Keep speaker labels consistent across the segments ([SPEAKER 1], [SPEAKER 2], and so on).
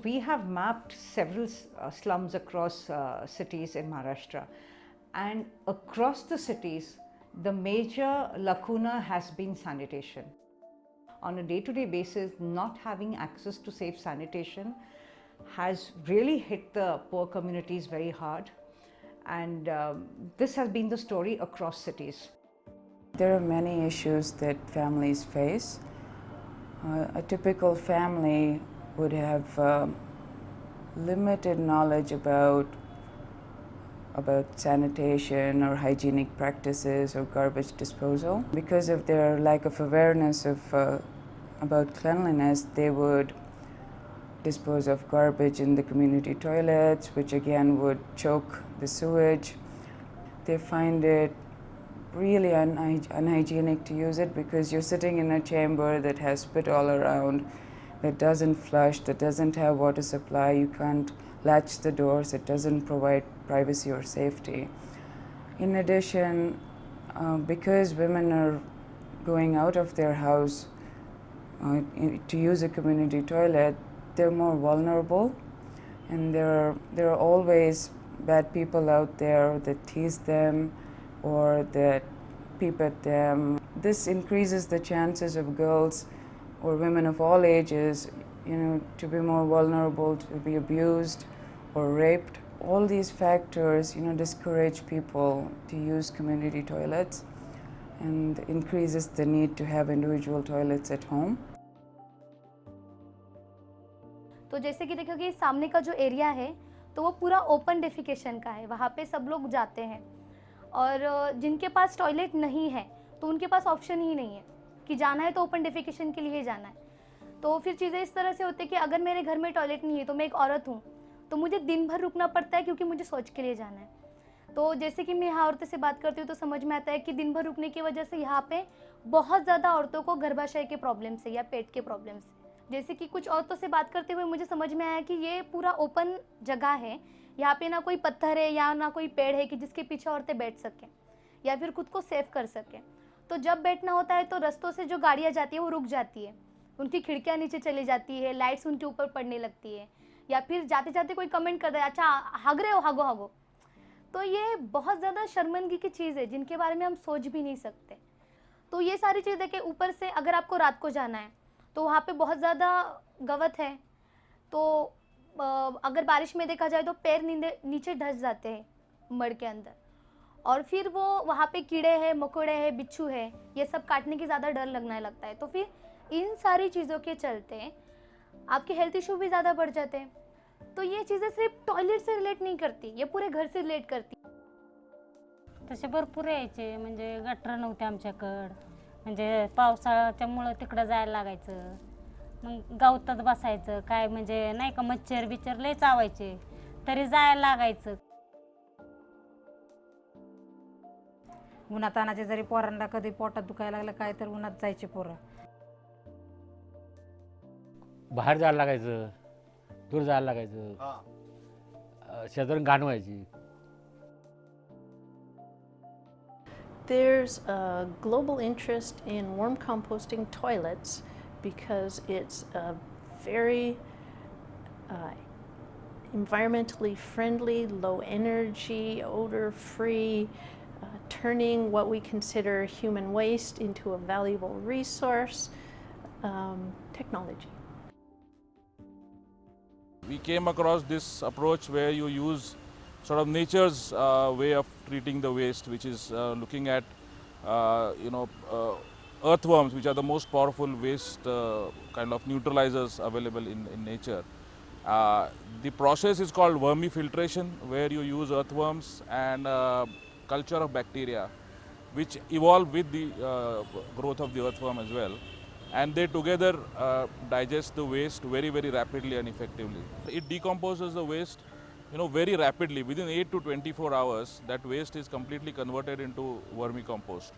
[SPEAKER 1] We have mapped several slums across cities in Maharashtra, and across the cities, the major lacuna has been sanitation. On a day-to-day basis, not having access to safe sanitation has really hit the poor communities very hard, and this has been the story across cities.
[SPEAKER 2] There are many issues that families face. A typical family would have limited knowledge about sanitation or hygienic practices or garbage disposal. Because of their lack of awareness about cleanliness, they would dispose of garbage in the community toilets, which again would choke the sewage. They find it really unhygienic to use it because you're sitting in a chamber that has spit all around, that doesn't flush, that doesn't have water supply. You can't latch the doors, it doesn't provide privacy or safety. In addition, because women are going out of their house to use a community toilet, they're more vulnerable, and there are always bad people out there that tease them or that peep at them. This increases the chances of girls or women of all ages, to be more vulnerable, to be abused or raped. All these factors, discourage people to use community toilets and increases the need to have individual toilets at home.
[SPEAKER 3] तो जैसे कि देखो कि सामने का जो area है तो वो पूरा ओपन डेफिकेशन का है, वहाँ पे सब लोग जाते हैं, और जिनके पास टॉयलेट नहीं है तो उनके पास ऑप्शन ही नहीं है कि जाना है तो ओपन डेफिकेशन के लिए जाना है। तो फिर चीज़ें इस तरह से होती है कि अगर मेरे घर में टॉयलेट नहीं है तो मैं एक औरत हूँ तो मुझे दिन भर रुकना पड़ता है क्योंकि मुझे शौच के लिए जाना है। तो जैसे कि मैं यहाँ औरतों से बात करती हूँ तो समझ में आता है कि दिन भर रुकने की वजह से यहाँ पे बहुत ज़्यादा औरतों को गर्भाशय के प्रॉब्लम से या पेट के प्रॉब्लम से, जैसे कि कुछ औरतों से बात करते हुए मुझे समझ में आया कि ये पूरा ओपन जगह है, यहाँ पे ना कोई पत्थर है या ना कोई पेड़ है कि जिसके पीछे औरतें बैठ सकें या फिर खुद को सेव कर सकें। तो जब बैठना होता है तो रास्तों से जो गाड़ियाँ जाती है वो रुक जाती है, उनकी खिड़कियाँ नीचे चली जाती है, लाइट्स उनके ऊपर पड़ने लगती है, या फिर जाते जाते कोई कमेंट कर दे अच्छा हग रहे हो, हागो हागो। तो ये बहुत ज़्यादा शर्मिंदगी की चीज़ है जिनके बारे में हम सोच भी नहीं सकते। तो ये सारी चीज़ देखें, ऊपर से अगर आपको रात को जाना है तो वहाँ पे बहुत ज़्यादा गवत है, तो अगर बारिश में देखा जाए तो पैर नीचे धंस जाते हैं मड़ के अंदर, और फिर वो वहाँ पे कीड़े हैं, मकोड़े हैं, बिच्छू है, ये सब काटने की ज़्यादा डर लगने लगता है। तो फिर इन सारी चीज़ों के चलते आपके हेल्थ इशू भी ज़्यादा बढ़ जाते हैं। तो ये चीज़ें सिर्फ टॉयलेट से रिलेट नहीं करती, ये पूरे घर से रिलेट करती।
[SPEAKER 4] तसे भरपूर यायचे, म्हणजे गटर नव्हते आमच्याकडं, म्हणजे पावसाळ्याच्यामुळं तिकडं जायला लागायचं, मग गवतात बसायचं, काय म्हणजे नाही का मच्छर बिच्छर लय चावायचे तरी जायला लागायचं।
[SPEAKER 5] उन्हात आणायचे, जरी पोरांना कधी पोटात दुखायला लागलं काय तर उन्हात जायचे पोरं,
[SPEAKER 6] बाहेर जायला लागायचं, दूर जायला लागायचं, शेजारून घाण व्हायची।
[SPEAKER 7] There's a global interest in worm composting toilets because it's a very environmentally friendly, low energy, odor free, turning what we consider human waste into a valuable resource technology.
[SPEAKER 8] We came across this approach where you use sort of nature's way of treating the waste, which is looking at earthworms, which are the most powerful waste kind of neutralizers available in nature. The process is called vermi-filtration, where you use earthworms and culture of bacteria, which evolve with the growth of the earthworm as well, and they together digest the waste very, very rapidly and effectively. It decomposes the waste very rapidly. Within 8 to 24 hours, that waste is completely converted into vermicompost.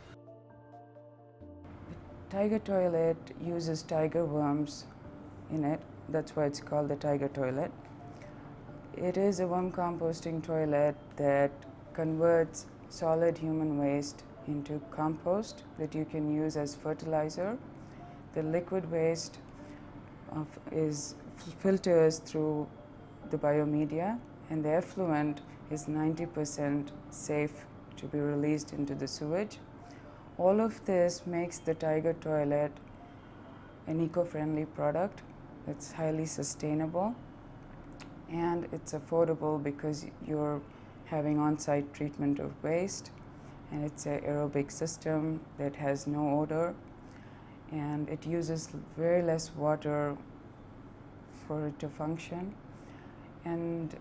[SPEAKER 2] The Tiger toilet uses tiger worms in it. That's why it's called the Tiger toilet. It is a worm composting toilet that converts solid human waste into compost that you can use as fertilizer. The liquid waste is filters through the biomedia, and the effluent is 90% safe to be released into the sewage. All of this makes the Tiger toilet an eco-friendly product. It's highly sustainable and it's affordable because you're having on-site treatment of waste, and it's an aerobic system that has no odor, and it uses very less water for it to function. And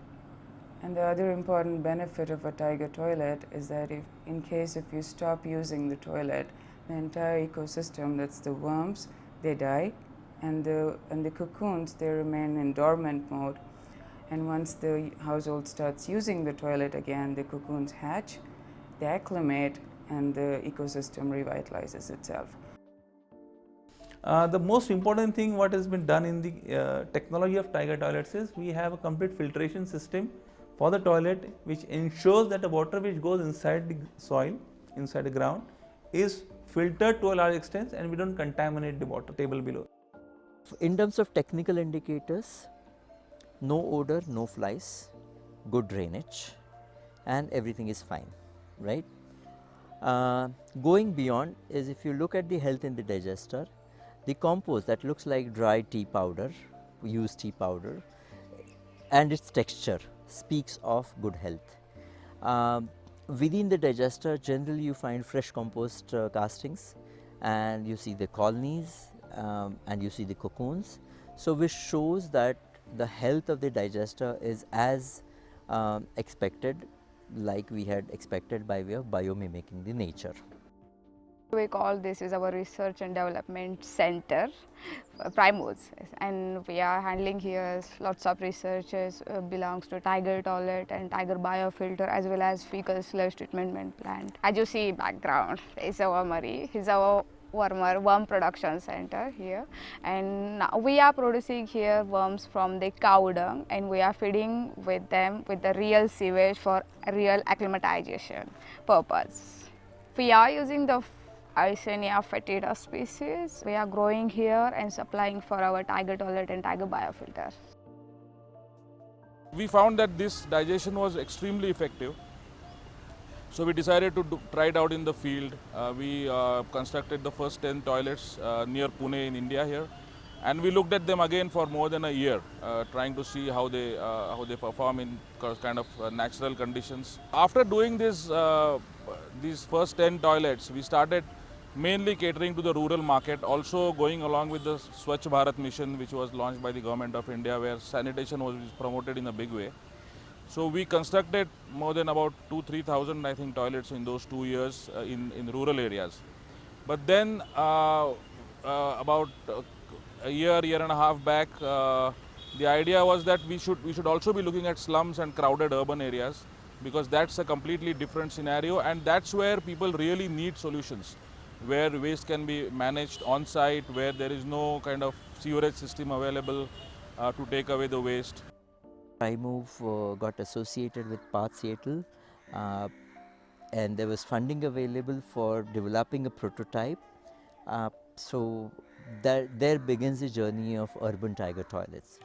[SPEAKER 2] the other important benefit of a Tiger toilet is that if you stop using the toilet, the entire ecosystem, that's the worms, they die, and the cocoons, they remain in dormant mode. And once the household starts using the toilet again, the cocoons hatch, they acclimate, and the ecosystem revitalizes itself.
[SPEAKER 9] The most important thing what has been done in the technology of Tiger toilets is we have a complete filtration system for the toilet, which ensures that the water which goes inside the soil, inside the ground, is filtered to a large extent, and we don't contaminate the water table below.
[SPEAKER 10] In terms of technical indicators, no odor, no flies, good drainage, and everything is fine, right? Going beyond is, if you look at the health in the digester, the compost that looks like dry tea powder, used tea powder, and its texture speaks of good health. Within the digester, generally you find fresh compost castings, and you see the colonies, and you see the cocoons, so which shows that the health of the digester is as expected, like we had expected by way of biomimicking the nature.
[SPEAKER 11] We call this is our research and development center, Primos, and we are handling here lots of researches belongs to Tiger toilet and Tiger Biofilter, as well as fecal sludge treatment plant. As you see background is our wormery, is our worm production center here, and now we are producing here worms from the cow dung, and we are feeding with them with the real sewage for real acclimatization purpose. We are using the Eisenia fetida species. We are growing here and supplying for our Tiger toilet and Tiger Biofilter.
[SPEAKER 8] We found that this digestion was extremely effective, so we decided to try it out in the field. We constructed the first 10 toilets near Pune in India here, and we looked at them again for more than a year, trying to see how they perform in kind of natural conditions. After doing this, these first 10 toilets, we started mainly catering to the rural market, also going along with the Swachh Bharat mission, which was launched by the government of India, where sanitation was promoted in a big way. So we constructed more than about 2,000-3,000 I think toilets in those 2 years in rural areas. But then about a year and a half back, the idea was that we should also be looking at slums and crowded urban areas, because that's a completely different scenario, and that's where people really need solutions, where waste can be managed on site, where there is no kind of sewerage system available to take away the waste.
[SPEAKER 10] iMove got associated with Path Seattle, and there was funding available for developing a prototype. So there begins the journey of urban Tiger toilets.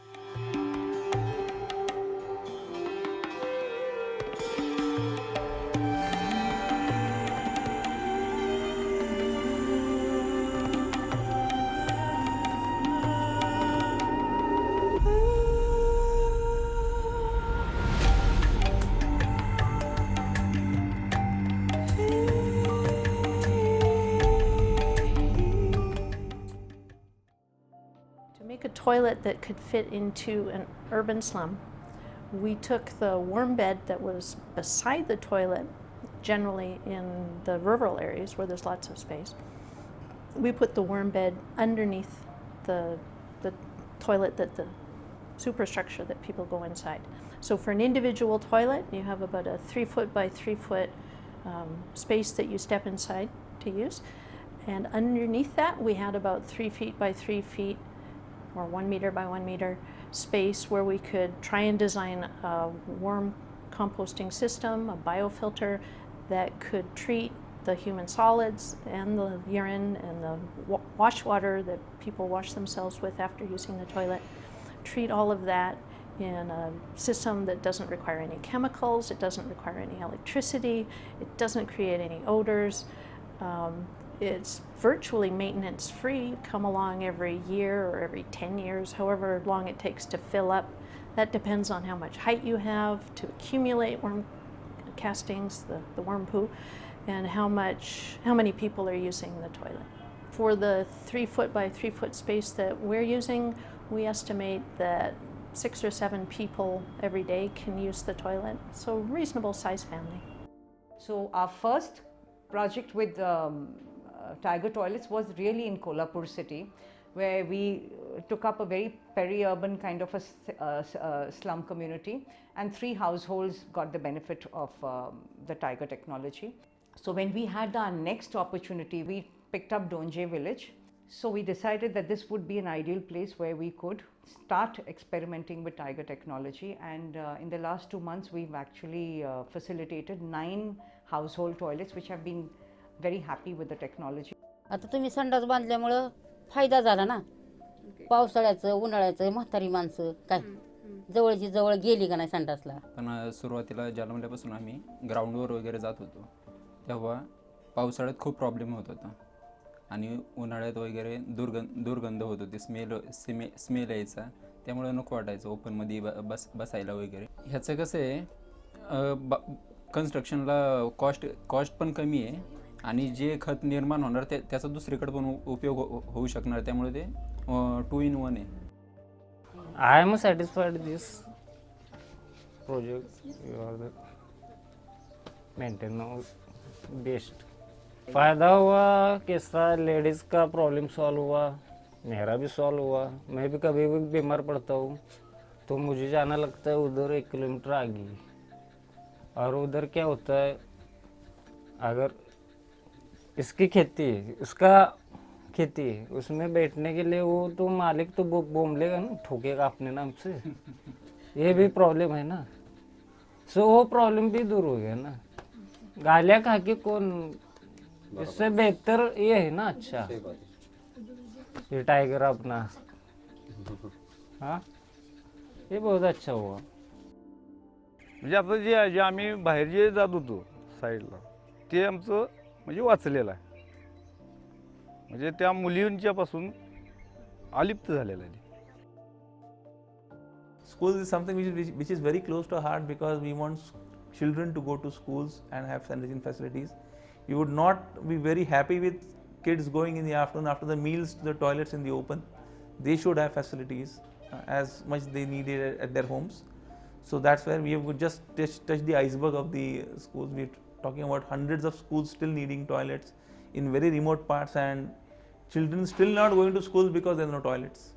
[SPEAKER 7] A toilet that could fit into an urban slum, we took the worm bed that was beside the toilet, generally in the rural areas where there's lots of space. We put the worm bed underneath the toilet, the superstructure that people go inside. So for an individual toilet, you have about a 3 foot by 3 foot space that you step inside to use, and underneath that we had about 3 feet by 3 feet or 1 meter by 1 meter space where we could try and design a worm composting system, a biofilter that could treat the human solids and the urine and the wash water that people wash themselves with after using the toilet. treat all of that in a system that doesn't require any chemicals, it doesn't require any electricity, it doesn't create any odors. It's virtually maintenance free, come along every year or every 10 years, however long it takes to fill up. That depends on how much height you have to accumulate worm castings, the worm poo, and how many people are using the toilet. For the 3 foot by 3 foot space that we're using, we estimate that 6 or 7 people every day can use the toilet, so reasonable size family.
[SPEAKER 1] So our first project with Tiger toilets was really in Kolhapur city, where we took up a very peri-urban kind of a slum community, and 3 households got the benefit of the Tiger technology. So when we had our next opportunity, we picked up Donje village. So we decided that this would be an ideal place where we could start experimenting with Tiger technology, and in the last 2 months we've actually facilitated 9 household toilets which have been very happy with the technology.
[SPEAKER 12] आता तुम्ही संडास बांधल्यामुळं फायदा झाला ना. पावसाळ्याचं उन्हाळ्याचं म्हातारी माणसं काय जवळची जवळ गेली का नाही संडासला.
[SPEAKER 13] पण सुरुवातीला जालमल्यापासून आम्ही ग्राउंडवर वगैरे जात होतो तेव्हा पावसाळ्यात खूप प्रॉब्लेम होत होता आणि उन्हाळ्यात वगैरे दुर्गंध होत होती, स्मेल यायचा, त्यामुळे नको वाटायचं ओपनमध्ये बसायला वगैरे. ह्याचं कसं आहे कन्स्ट्रक्शनला कॉस्ट पण कमी आहे आणि जे खत निर्माण होणार त्याचा दुसरीकडे पण उपयोग होऊ शकणार, त्यामुळे ते 2 in 1 आहे.
[SPEAKER 14] I am satisfied with this project. You are the maintenance best. फ़ायदा हुआ कैसा, लेडीज़ का प्रॉब्लम सॉल्व हुआ, मेरा भी सॉल्व हुआ. मैं भी कभी भी बीमार पड़ता हूँ तो मुझे जाना लगता है उधर 1 किलोमीटर आगे, और उधर क्या होता है अगर इसकी खेती है, उसका खेती है, उसमें बैठने के लिए वो तो मालिक तो बोलेगा ना, ठोकेगा अपने नाम से. ये भी प्रॉब्लम है ना. सो वो प्रॉब्लम भी दूर हो गया ना. गालियाँ खा के कौन, इससे बेहतर ये है ना. अच्छा ये टाइगर अपना, हाँ ये बहुत अच्छा हुआ.
[SPEAKER 15] म्हणजे आता जे आम्ही बाहेर जे जात होतो साईडला ते आमचं म्हणजे वाचलेलं आहे, म्हणजे त्या मुलींच्यापासून अलिप्त झालेलं आहे.
[SPEAKER 9] Schools is something which is very close to our heart because we want children to go to schools and have sanitation facilities. We would not be very happy with kids going in the afternoon after the meals to the toilets in the open. They should have facilities as much they needed at their homes. So that's where we have just touched the iceberg of the schools. We're talking about hundreds of schools still needing toilets in very remote parts, and children still not going to schools because there are no toilets.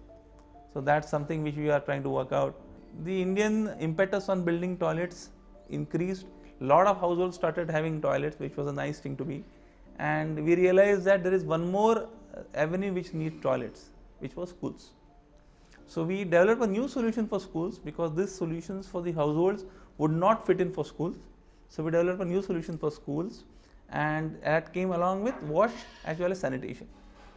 [SPEAKER 9] So that's something which we are trying to work out. The Indian impetus on building toilets increased. A lot of households started having toilets, which was a nice thing to be. And we realized that there is one more avenue which needs toilets, which was schools. So we developed a new solution for schools because these solutions for the households would not fit in for schools. So we developed a new solution for schools, and that came along with wash as well as sanitation.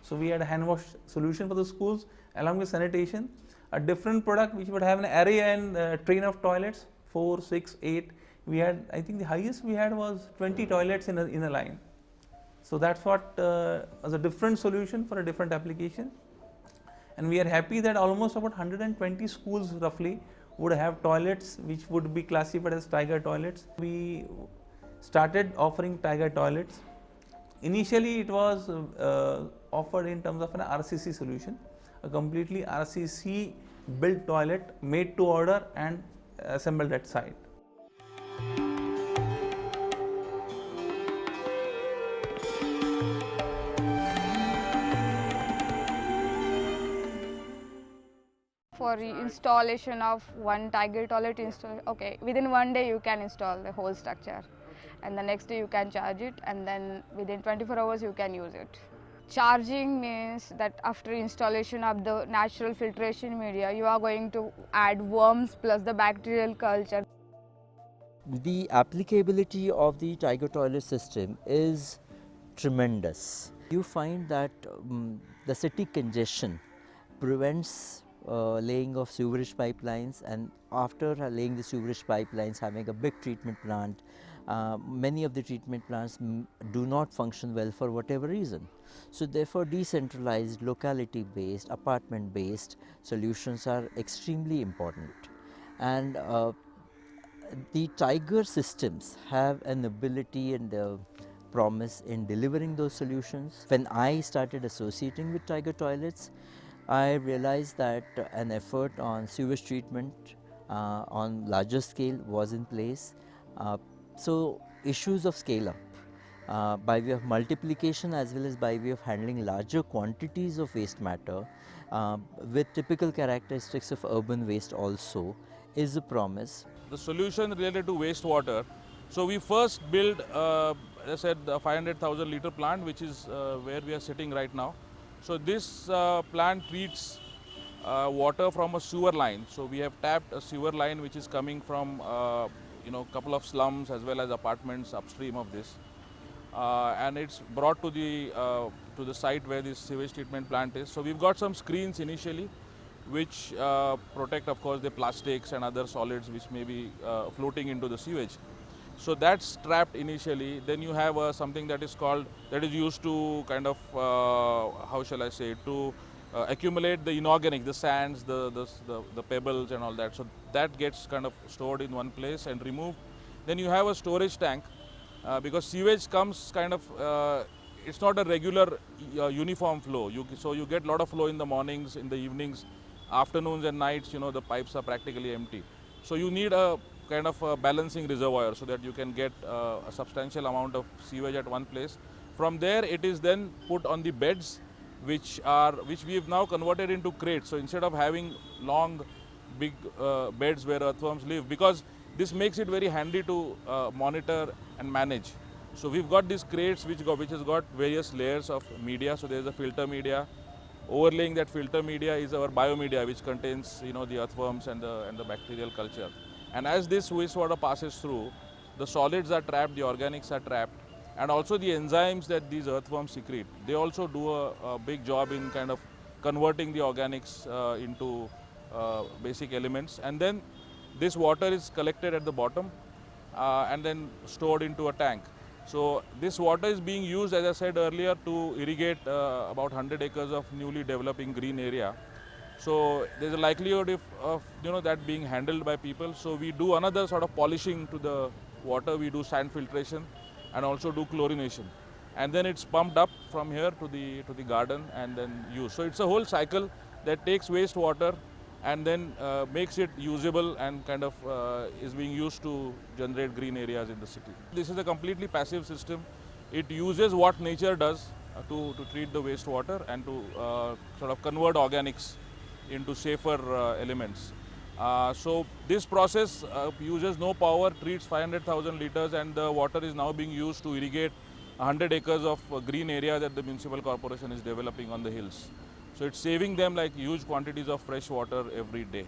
[SPEAKER 9] So we had a hand wash solution for the schools along with sanitation, a different product which would have an array and train of toilets, 4, 6, 8. We had, I think the highest we had was 20 toilets in a line. So that's what was a different solution for a different application. And we are happy that almost about 120 schools roughly would have toilets which would be classified as Tiger toilets. We started offering Tiger toilets. Initially it was offered in terms of an RCC solution, a completely RCC built toilet made to order and assembled at site.
[SPEAKER 11] For installation of one Tiger toilet, okay, within 1 day you can install the whole structure, and the next day you can charge it, and then within 24 hours you can use it. Charging means that after installation of the natural filtration media, you are going to add worms plus the bacterial culture.
[SPEAKER 10] The applicability of the Tiger toilet system is tremendous. You find that the city congestion prevents laying of sewerage pipelines, and after laying the sewerage pipelines, having a big treatment plant, many of the treatment plants do not function well for whatever reason. So therefore, decentralized, locality based, apartment based solutions are extremely important. And the Tiger systems have an ability and promise in delivering those solutions. When I started associating with Tiger toilets, I realized that an effort on sewage treatment on larger scale was in place. So issues of scale up by way of multiplication as well as by way of handling larger quantities of waste matter with typical characteristics of urban waste also is a promise.
[SPEAKER 8] The solution related to wastewater. So we first built, as I said, the 500,000 liter plant, which is where we are sitting right now. So this plant treats water from a sewer line. So we have tapped a sewer line which is coming from couple of slums as well as apartments upstream of this, and it's brought to the site where this sewage treatment plant is. So we've got some screens initially, which protect, of course, the plastics and other solids which may be floating into the sewage. So that's trapped initially. Then you have something that is used to kind of, how shall I say, to accumulate the inorganic, the sands, the pebbles and all that. So that gets kind of stored in one place and removed. Then you have a storage tank because sewage comes kind of, it's not a regular uniform flow. So you get a lot of flow in the mornings, in the evenings, afternoons and nights, the pipes are practically empty. So you need a kind of a balancing reservoir so that you can get a substantial amount of sewage at one place. From there it is then put on the beds which we have now converted into crates. So instead of having long big beds where earthworms live, because this makes it very handy to monitor and manage. So we've got these crates which has got various layers of media. So there's a filter media. Overlaying that filter media is our biomedia, which contains the earthworms and the bacterial culture. And as this wastewater passes through, the solids are trapped, the organics are trapped, and also the enzymes that these earthworms secrete. They also do a big job in kind of converting the organics into basic elements. And then this water is collected at the bottom and then stored into a tank. So this water is being used, as I said earlier, to irrigate about 100 acres of newly developing green area. So there's a likelihood of that being handled by people. So we do another sort of polishing to the water. We do sand filtration and also do chlorination, and then it's pumped up from here to the garden and then used. So it's a whole cycle that takes wastewater and then makes it usable and kind of is being used to generate green areas in the city. This is a completely passive system. It uses what nature does to treat the wastewater and to sort of convert organics into safer elements. So this process uses no power, treats 500,000 liters, and the water is now being used to irrigate 100 acres of green area that the municipal corporation is developing on the hills. So it's saving them like huge quantities of fresh water every day.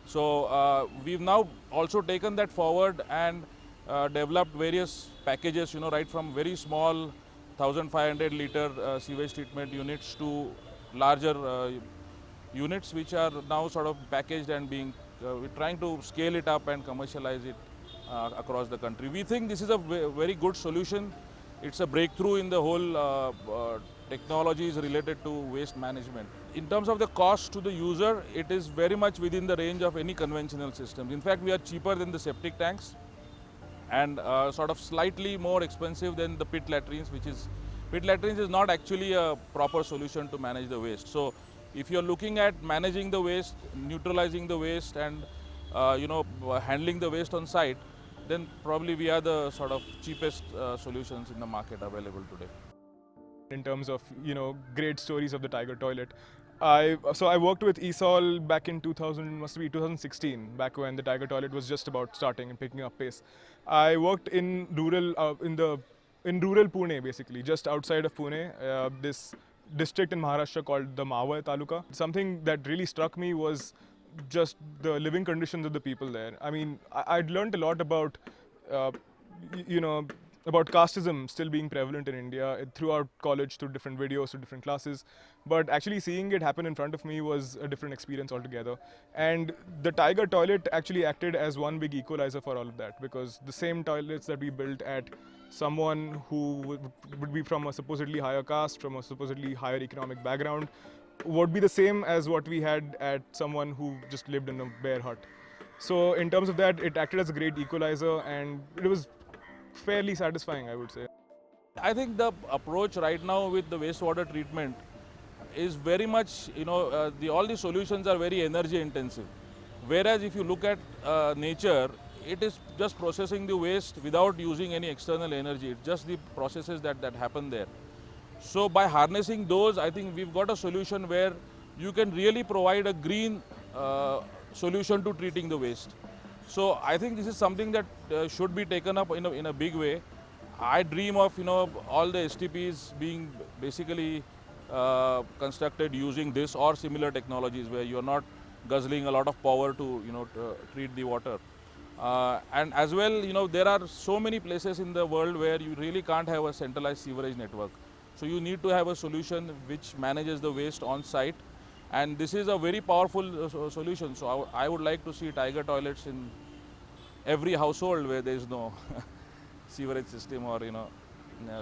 [SPEAKER 8] So we've now also taken that forward and developed various packages, right from very small 1,500 liter sewage treatment units to larger units, which are now sort of packaged and we're trying to scale it up and commercialize it across the country. We think this is a very good solution. It's a breakthrough in the whole technologies related to waste management. In terms of the cost to the user, it is very much within the range of any conventional systems. In fact, we are cheaper than the septic tanks and sort of slightly more expensive than the pit latrines, pit latrines is not actually a proper solution to manage the waste. So if you're looking at managing the waste, neutralizing the waste and handling the waste on site, then probably we are the sort of cheapest solutions in the market available today.
[SPEAKER 16] In terms of great stories of the Tiger toilet, I worked with ESOL back in 2016, back when the Tiger toilet was just about starting and picking up pace. I worked in rural Pune, basically just outside of Pune, this district in Maharashtra called the Mawar Taluka. Something that really struck me was just the living conditions of the people there. I mean, I'd learned a lot about about casteism still being prevalent in India throughout college, through different videos, through different classes. But actually seeing it happen in front of me was a different experience altogether. And the Tiger toilet actually acted as one big equalizer for all of that, because the same toilets that we built at someone who would be from a supposedly higher caste, from a supposedly higher economic background, would be the same as what we had at someone who just lived in a bare hut. So in terms of that, it acted as a great equalizer, and it was fairly satisfying, I would say.
[SPEAKER 8] I think the approach right now with the wastewater treatment is very much, all the solutions are very energy intensive. Whereas if you look at nature, it is just processing the waste without using any external energy. It's just the processes that happen there. So by harnessing those, I think we've got a solution where you can really provide a green solution to treating the waste. So I think this is something that should be taken up in a big way. I dream of all the STPs being basically constructed using this or similar technologies where you're not guzzling a lot of power to treat the water. And as well, there are so many places in the world where you really can't have a centralized sewerage network. So you need to have a solution which manages the waste on site. And this is a very powerful solution. So I would like to see Tiger toilets in every household where there is no sewerage system or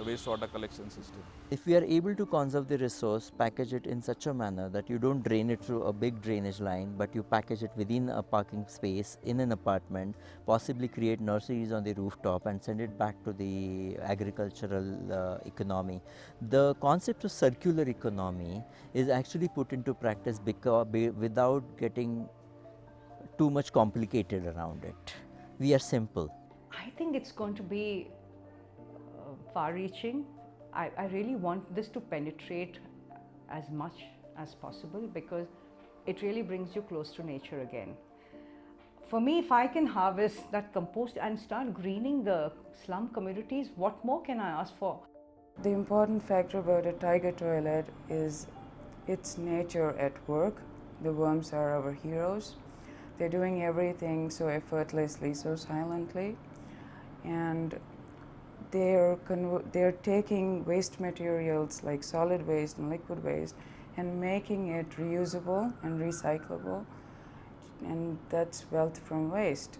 [SPEAKER 8] wastewater collection system.
[SPEAKER 10] If we are able to conserve the resource, package it in such a manner that you don't drain it through a big drainage line, but you package it within a parking space in an apartment, possibly create nurseries on the rooftop and send it back to the agricultural economy. The concept of circular economy is actually put into practice without getting too much complicated around it. We are simple.
[SPEAKER 1] I think it's going to be far-reaching. I really want this to penetrate as much as possible because it really brings you close to nature again. For me, if I can harvest that compost and start greening the slum communities, what more can I ask for?
[SPEAKER 2] The important factor about a Tiger toilet is its nature at work. The worms are our heroes. They're doing everything so effortlessly, so silently, and they're taking waste materials like solid waste and liquid waste and making it reusable and recyclable, and that's wealth from waste.